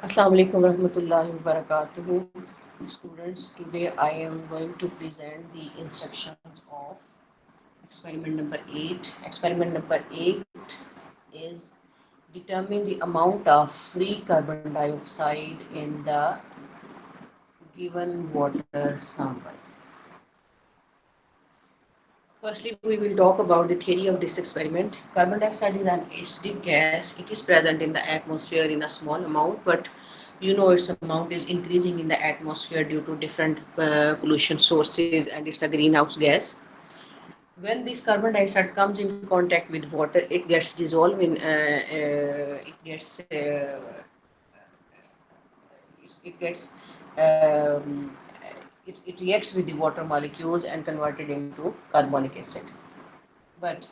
Assalamu alaikum warahmatullahi wabarakatuh. Students, today I am going to present the instructions of experiment number 8. Experiment number 8 is determine the amount of free carbon dioxide in the given water sample. Firstly, we will talk about the theory of this experiment. Carbon dioxide is an acidic gas. It is present in the atmosphere in a small amount, but you know its amount is increasing in the atmosphere due to different pollution sources, and it's a greenhouse gas. When this carbon dioxide comes in contact with water, it gets dissolved in it gets it reacts with the water molecules and converted into carbonic acid. But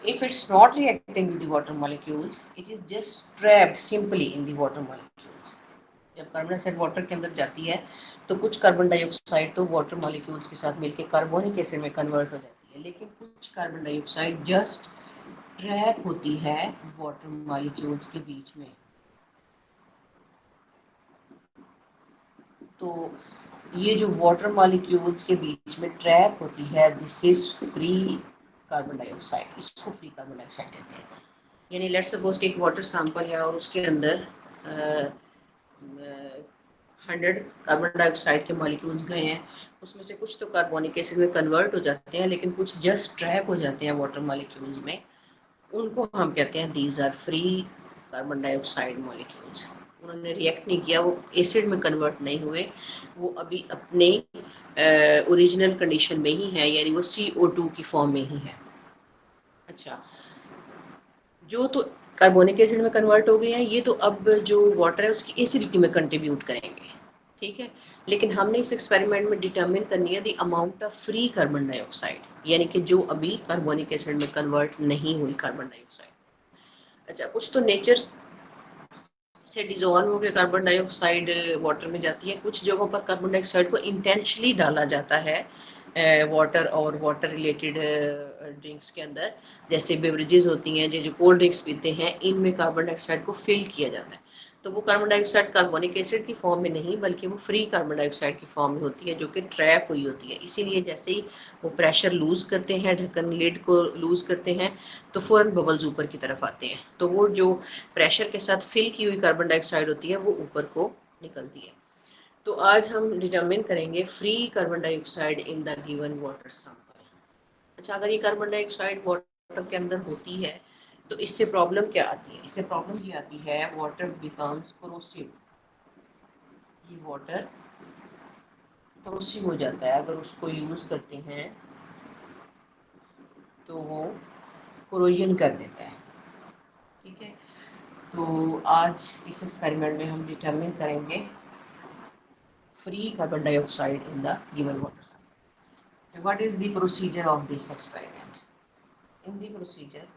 if it's not reacting with the water molecules, it is just trapped simply in the water molecules. जब carbon dioxide water के अंदर जाती है तो कुछ carbon dioxide तो water molecules के साथ मिलकर कार्बोनिक एसिड में कन्वर्ट हो जाती है, लेकिन कुछ कार्बन डाइऑक्साइड जस्ट ट्रैप होती है वाटर मॉलिक्यूल्स के बीच में। तो ये जो वाटर मॉलिक्यूल्स के बीच में ट्रैप होती है, this is free carbon dioxide. इसको फ्री कार्बन डाइऑक्साइड कहते हैं। यानी लेट्स सपोज कि एक वाटर सैंपल है और उसके अंदर 100 कार्बन डाइऑक्साइड के मॉलिक्यूल्स गए हैं, उसमें से कुछ तो कार्बोनिक एसिड में कन्वर्ट हो जाते हैं, लेकिन कुछ जस्ट ट्रैप हो जाते हैं वाटर मॉलिक्यूल्स में। उनको हम कहते हैं these are free carbon dioxide molecules. उन्होंने रिएक्ट नहीं किया, वो एसिड में कन्वर्ट नहीं हुए, वो अभी अपने ओरिजिनल कंडीशन में ही है, यानी वो CO2 की फॉर्म में ही है। अच्छा, जो तो कार्बोनिक एसिड में कन्वर्ट हो गए हैं, ये तो अब जो वाटर है उसकी एसिडिटी में कंट्रीब्यूट करेंगे, ठीक है। लेकिन हमने इस एक्सपेरिमेंट में डिटरमिन करनी है the amount of free carbon dioxide, यानी कि जो अभी कार्बोनिक एसिड में कन्वर्ट नहीं हुई कार्बन डाइऑक्साइड। अच्छा, कुछ तो नेचर से डिजोल्व होकर कार्बन डाइऑक्साइड वाटर में जाती है, कुछ जगहों पर कार्बन डाइऑक्साइड को इंटेंशनली डाला जाता है वाटर और वाटर रिलेटेड ड्रिंक्स के अंदर। जैसे बेवरेजेस होती हैं, जो कोल्ड ड्रिंक्स पीते हैं, इनमें कार्बन डाइऑक्साइड को फिल किया जाता है। तो वो कार्बन डाइऑक्साइड कार्बोनिक एसिड की फॉर्म में नहीं, बल्कि वो फ्री कार्बन डाइऑक्साइड की फॉर्म में होती है, जो कि ट्रैप हुई होती है। इसीलिए जैसे ही वो प्रेशर लूज करते हैं, ढक्कन लिड को लूज करते हैं, तो फौरन बबल्स ऊपर की तरफ आते हैं। तो वो जो प्रेशर के साथ फिल की हुई कार्बन डाइऑक्साइड होती है, वो ऊपर को निकलती है। तो आज हम डिटरमिन करेंगे free carbon dioxide in the given water sample. अच्छा, अगर ये कार्बन डाइऑक्साइड वाटर के अंदर होती है तो इससे प्रॉब्लम क्या आती है? इससे प्रॉब्लम ये आती है वाटर बिकम्स कोरोसिव। ये वाटर कोरोसिव हो जाता है, अगर उसको यूज करते हैं तो वो कोरोजन कर देता है, ठीक है। तो आज इस एक्सपेरिमेंट में हम डिटरमिन करेंगे free carbon dioxide in the given water sample. So what is the procedure of this experiment? In the procedure,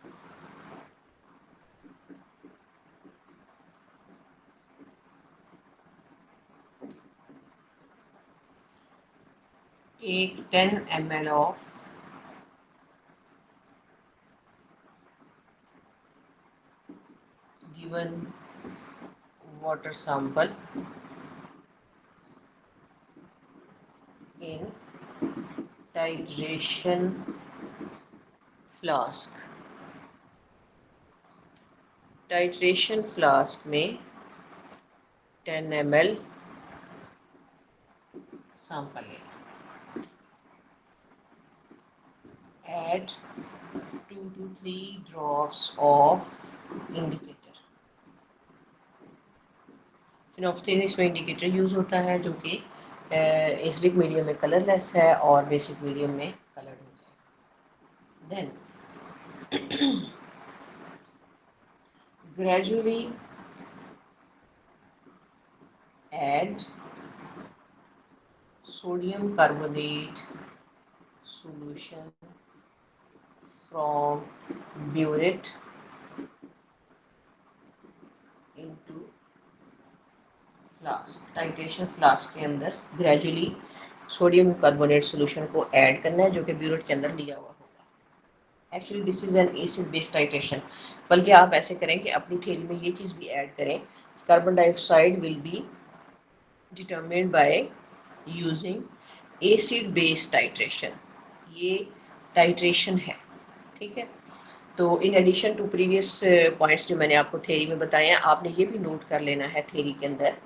take 10 ml of given water sample in titration flask. Titration flask में 10 ml sample लेना। Add 2 to 3 drops of indicator. फिनोफ्थेन इसमें indicator use होता है, जो कि acidic medium में colourless है और बेसिक मीडियम में कलर्ड होता है। Then gradually add sodium carbonate solution from burette into flask. Titration flask के अंदर ग्रेजुअली सोडियम कार्बोनेट सोल्यूशन को ऐड करना है, जो कि ब्यूरेट के अंदर लिया हुआ होगा। Actually this is an acid based titration. बल्कि आप ऐसे करें कि अपनी थैली में ये चीज़ भी ऐड करें, carbon dioxide will be determined by using acid base titration. ये टाइट्रेशन है, ठीक है। तो in addition to previous points जो मैंने आपको थ्योरी में बताए हैं, आपने ये भी नोट कर लेना है थ्योरी के अंदर।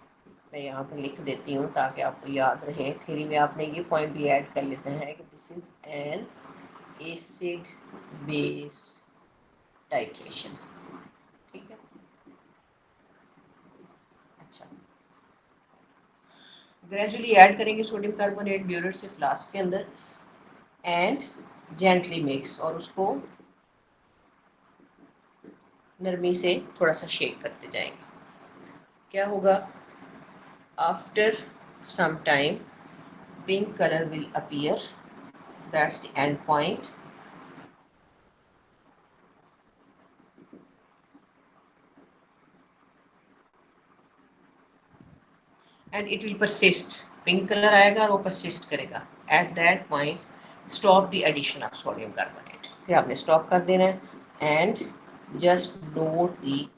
मैं यहाँ पर लिख देती हूँ ताकि आपको याद रहे। थ्योरी में आपने ये पॉइंट भी ऐड कर लेते हैं कि this is an acid base titration, ठीक है। अच्छा, ग्रेजुअली ऐड करेंगे सोडियम कार्बोनेट ब्यूरेट से फ्लास्क के अंदर एंड जेंटली मिक्स, और उसको नरमी से थोड़ा सा शेक करते जाएंगे। क्या होगा, after some time pink color will appear, that's the end point, and it will persist, pink color आएगा और वो persist करेगा। at that point stop the addition of sodium carbonate, फिर आपने stop कर देना है and just note the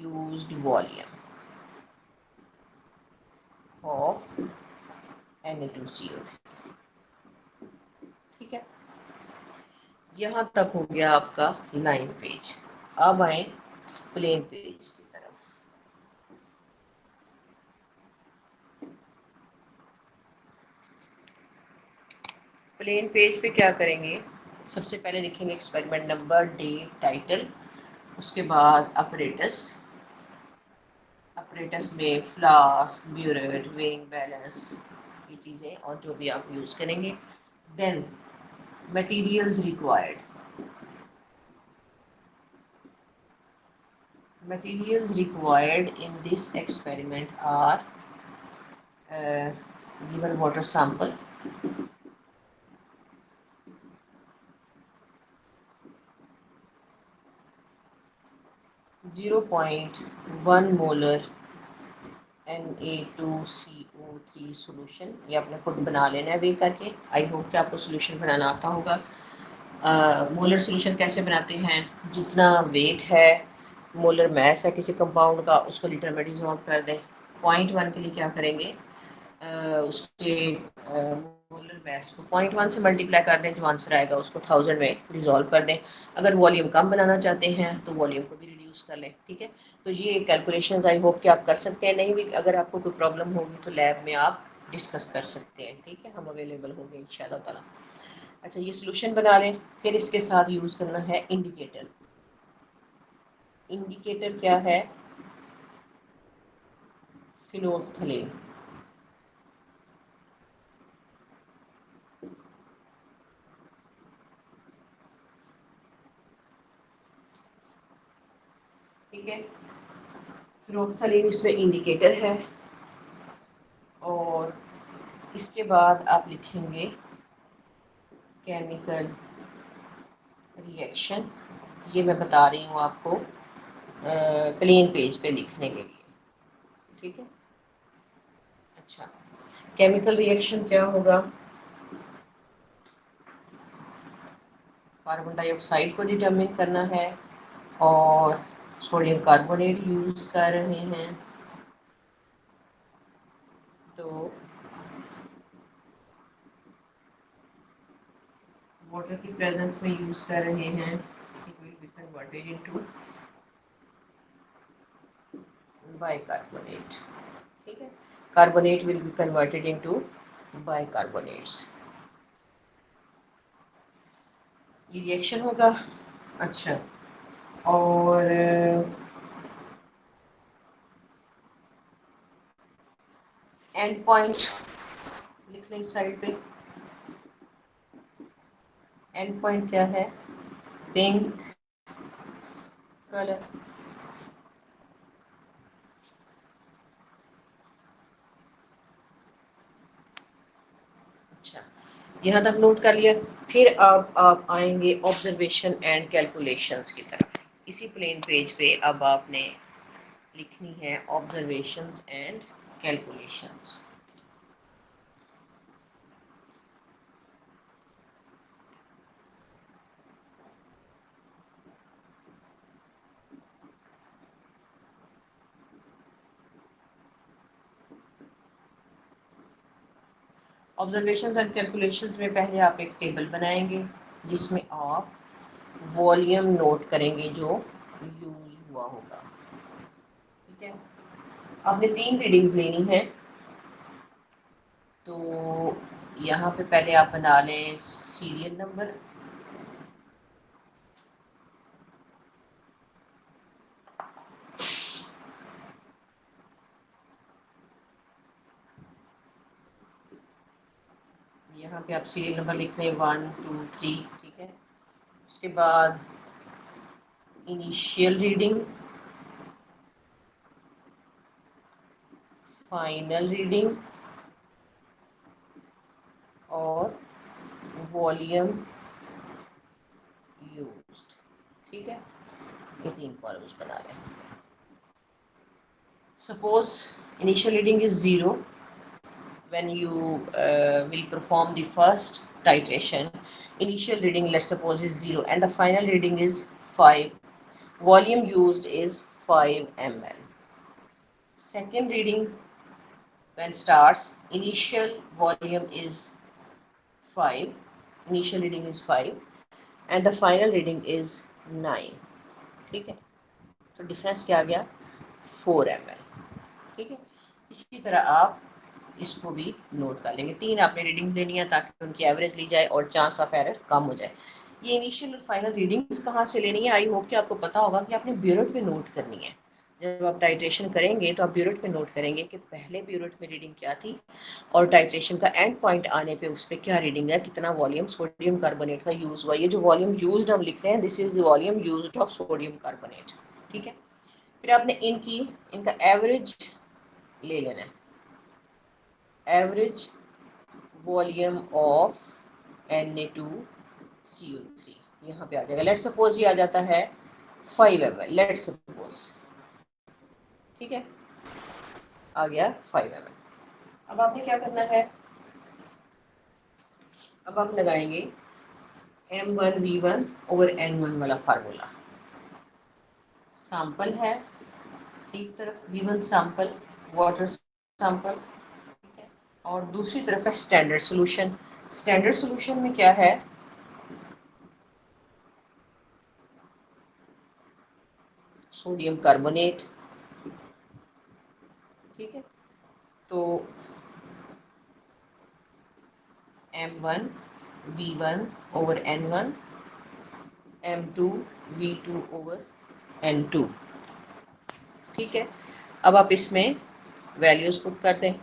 used volume of Na2CO3, ठीक है। यहाँ तक हो गया आपका लाइन पेज। अब आए प्लेन पेज की तरफ। प्लेन पेज पे क्या करेंगे, सबसे पहले लिखेंगे एक्सपेरिमेंट नंबर, डेट, टाइटल, उसके बाद अपरेटस, अपरेटस में फ्लास्क, ब्यूरेट, वेइंग बैलेंस, ये चीज़ें और जो भी आप यूज़ करेंगे। Then materials required, materials required in this experiment are given water sample, 0.1 molar Na2CO3 solution. ये आपने खुद बना लेना है वे करके। आई होप कि आपको सोल्यूशन बनाना आता होगा। मोलर सोल्यूशन कैसे बनाते हैं, जितना वेट है, मोलर मैस है किसी कंपाउंड का, उसको लीटर में डिसॉल्व कर दें। 0.1 के लिए क्या करेंगे, उसके मोलर मैस को 0.1 से मल्टीप्लाई कर दें, जो आंसर आएगा उसको 1000 में डिसॉल्व कर दें। अगर वॉल्यूम कम बनाना चाहते हैं तो वॉल्यूम को भी रिड्यूस कर लें, ठीक है। तो ये कैलकुलेशंस आई होप कि आप कर सकते हैं। नहीं भी अगर आपको कोई प्रॉब्लम होगी तो लैब में आप डिस्कस कर सकते हैं, ठीक है। हम अवेलेबल होंगे इंशाल्लाह ताला। अच्छा, ये सोल्यूशन बना लें। फिर इसके साथ यूज़ करना है इंडिकेटर। इंडिकेटर क्या है, फिनोल्फ्थलीन, ठीक है। फिनोल्फ्थलीन इसमें इंडिकेटर है। और इसके बाद आप लिखेंगे केमिकल रिएक्शन। ये मैं बता रही हूँ आपको प्लेन पेज पे लिखने के लिए, ठीक है। अच्छा, केमिकल रिएक्शन क्या होगा, कार्बन डाइऑक्साइड को डिटरमिन करना है और सोडियम कार्बोनेट यूज कर रहे हैं, तो वाटर की प्रेजेंस में यूज कर रहे हैं। It will be converted into bicarbonate, ठीक है। Carbonate will be converted into bicarbonates. ये रिएक्शन होगा। अच्छा, और एंड पॉइंट लिख लें साइड पे। एंड पॉइंट क्या है, पिंक कलर। अच्छा, यहाँ तक नोट कर लिया। फिर अब आप आएंगे ऑब्जर्वेशन एंड कैलकुलेशंस की तरफ। इसी प्लेन पेज पे अब आपने लिखनी है observations and calculations. Observations and calculations में पहले आप एक टेबल बनाएंगे जिसमें आप वॉल्यूम नोट करेंगे जो यूज हुआ होगा। ठीक है, आपने 3 रीडिंग्स लेनी है। तो यहाँ पे पहले आप बना लें सीरियल नंबर। यहाँ पे आप सीरियल नंबर लिख लें 1 2 3। ठीक है, उसके बाद इनिशियल रीडिंग, फाइनल रीडिंग और वॉल्यूम यूज्ड। ठीक है, ये 3 कॉलम्स बना लें। Suppose initial reading is 0 when you will perform the first titration. Initial reading, let's suppose, is 0 and the final reading is 5. Volume used is 5 ml. Second reading, when starts, initial volume is 5, initial reading is 5 and the final reading is 9. ठीक है, तो difference क्या आ गया? 4 ml। ठीक है, इसी तरह आप इसको भी नोट कर लेंगे। 3 आपने रीडिंग्स लेनी है ताकि उनकी एवरेज ली जाए और चांस ऑफ एरर कम हो जाए। ये इनिशियल और फाइनल रीडिंग्स कहाँ से लेनी है? आई होप कि आपको पता होगा कि आपने ब्यूरेट पे नोट करनी है। जब आप टाइट्रेशन करेंगे तो आप ब्यूरेट पे नोट करेंगे कि पहले ब्यूरेट में रीडिंग क्या थी और टाइट्रेशन का एंड पॉइंट आने पे उस पर क्या रीडिंग है, कितना वॉल्यूम सोडियम कार्बोनेट का यूज हुआ। ये जो वॉल्यूम यूज्ड हम लिख रहे हैं, this is the volume used of sodium carbonate. ठीक है, फिर आपने इनका एवरेज ले लेना है, एवरेज वॉल्यूम ऑफ Na2CO3 यहाँ पे आ जाएगा। लेट सपोज ये आ जाता है 5 ml, लेट सपोज। ठीक है, आ गया 5 ml। अब आपने क्या करना है? अब आप लगाएंगे M1V1 ओवर N1 वाला फार्मूला। सैंपल है एक तरफ, V1 सैंपल वाटर सैंपल, ठीक है, और दूसरी तरफ है स्टैंडर्ड सॉल्यूशन। स्टैंडर्ड सॉल्यूशन में क्या है? Sodium carbonate. ठीक है, तो M1 V1 over N1, M2 V2 over N2। ठीक है, अब आप इसमें वैल्यूज पुट कर दें।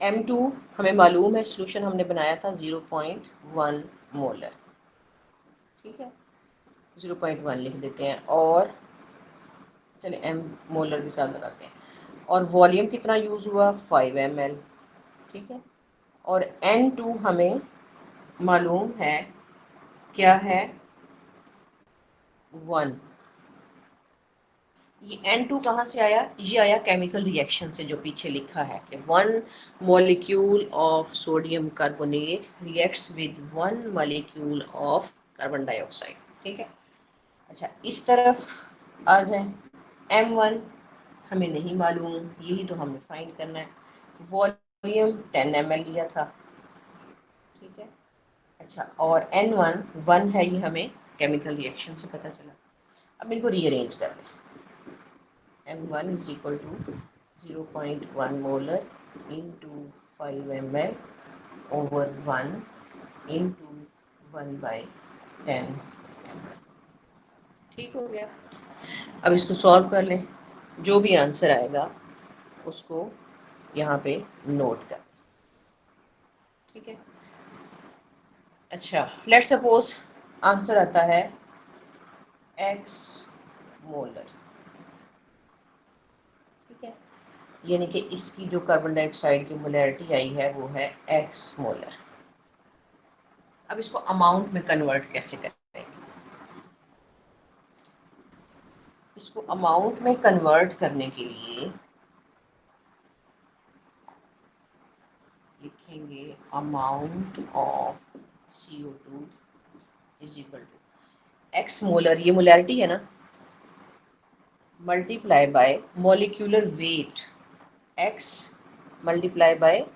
M2 हमें मालूम है, सोल्यूशन हमने बनाया था 0.1 मोलर। ठीक है, 0.1 लिख देते हैं और चलिए M मोलर के साथ लगाते हैं। और वॉल्यूम कितना यूज हुआ? 5 ml। ठीक है, और N2 हमें मालूम है क्या है? 1। ये N2 कहाँ से आया? ये आया केमिकल रिएक्शन से, जो पीछे लिखा है कि 1 molecule of sodium carbonate reacts with 1 molecule of carbon dioxide. ठीक है, अच्छा इस तरफ आ जाए। M1 हमें नहीं मालूम, यही तो हमने फाइंड करना है। वॉल्यूम 10 ml लिया था। ठीक है, अच्छा, और N1 1 है, ये हमें केमिकल रिएक्शन से पता चला। अब इनको रीअरेंज कर लें। M1 is equal to 0.1 molar into 5 ml over 1 into 1 by 10 ml। ठीक हो गया। अब इसको सॉल्व कर लें, जो भी आंसर आएगा उसको यहाँ पे नोट कर। ठीक है, अच्छा लेट सपोज आंसर आता है x मोलर। ठीक है, यानी कि इसकी जो कार्बन डाइऑक्साइड की मोलैरिटी आई है वो है x मोलर। अब इसको अमाउंट में कन्वर्ट कैसे करें? इसको अमाउंट में कन्वर्ट करने के लिए लिखेंगे amount of CO2 is equal to x molar, ये मोलैरिटी है ना, multiply by molecular weight x multiply by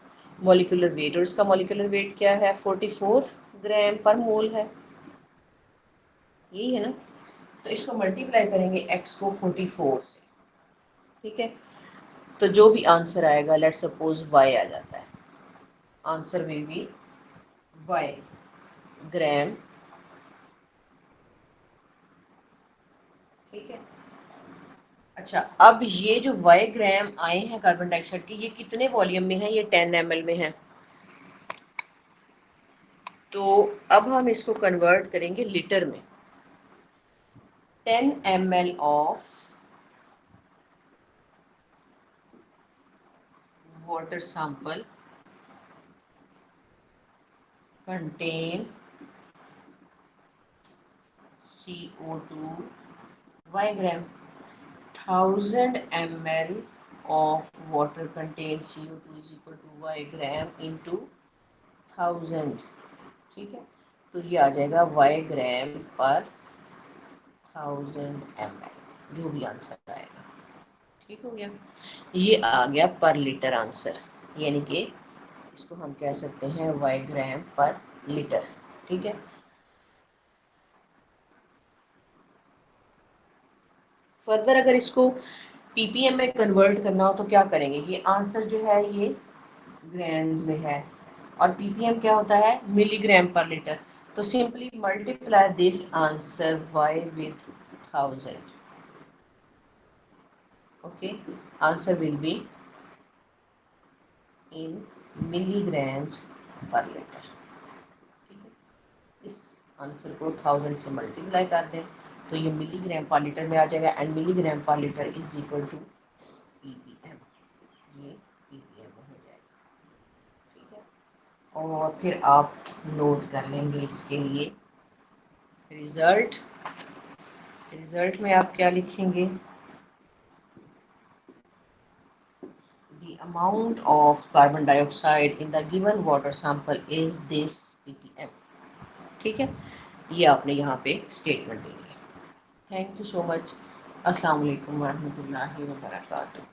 molecular weight, और इसका मॉलिक्यूलर वेट क्या है 44 ग्राम पर मोल है, यही है ना। तो इसको मल्टीप्लाई करेंगे x को 44 से, ठीक है। तो जो भी आंसर आएगा, लेट सपोज y आ जाता है, आंसर विल बी y ग्राम, ठीक है। अच्छा, अब ये जो y ग्राम आए हैं कार्बन डाइऑक्साइड के, ये कितने वॉल्यूम में है, ये 10 ml में है। तो अब हम इसको कन्वर्ट करेंगे लीटर में। 10 ml of water sample contain CO2 y gram, 1000 ml of water contains CO2 is equal to y gram into 1000, ठीक है। तो ये आ जाएगा y ग्राम पर 1000 ml, जो भी आंसर आएगा, ठीक हो गया। ये आ गया पर लीटर आंसर, यानी कि इसको हम कह सकते हैं y ग्राम पर लीटर, ठीक है। फर्दर अगर इसको ppm में कन्वर्ट करना हो तो क्या करेंगे, ये आंसर जो है ये ग्राम्स में है, और ppm क्या होता है, मिलीग्राम पर लीटर। तो simply multiply this answer y with 1000, okay. Answer will be in milligrams पर लीटर, ठीक है। इस आंसर को 1000 से मल्टीप्लाई कर दें तो ये मिलीग्राम पर लीटर में आ जाएगा, and milligram per litre is equal to ppm, ये ppm में हो जाएगा, ठीक है। और फिर आप नोट कर लेंगे इसके लिए रिजल्ट। रिजल्ट में आप क्या लिखेंगे, the amount of carbon dioxide in the given water sample is this ppm, ठीक है। ये आपने यहाँ पे स्टेटमेंट देनी है। Thank you so much. अस्सलाम वालेकुम वरहमतुल्लाहि वबरकातुहू।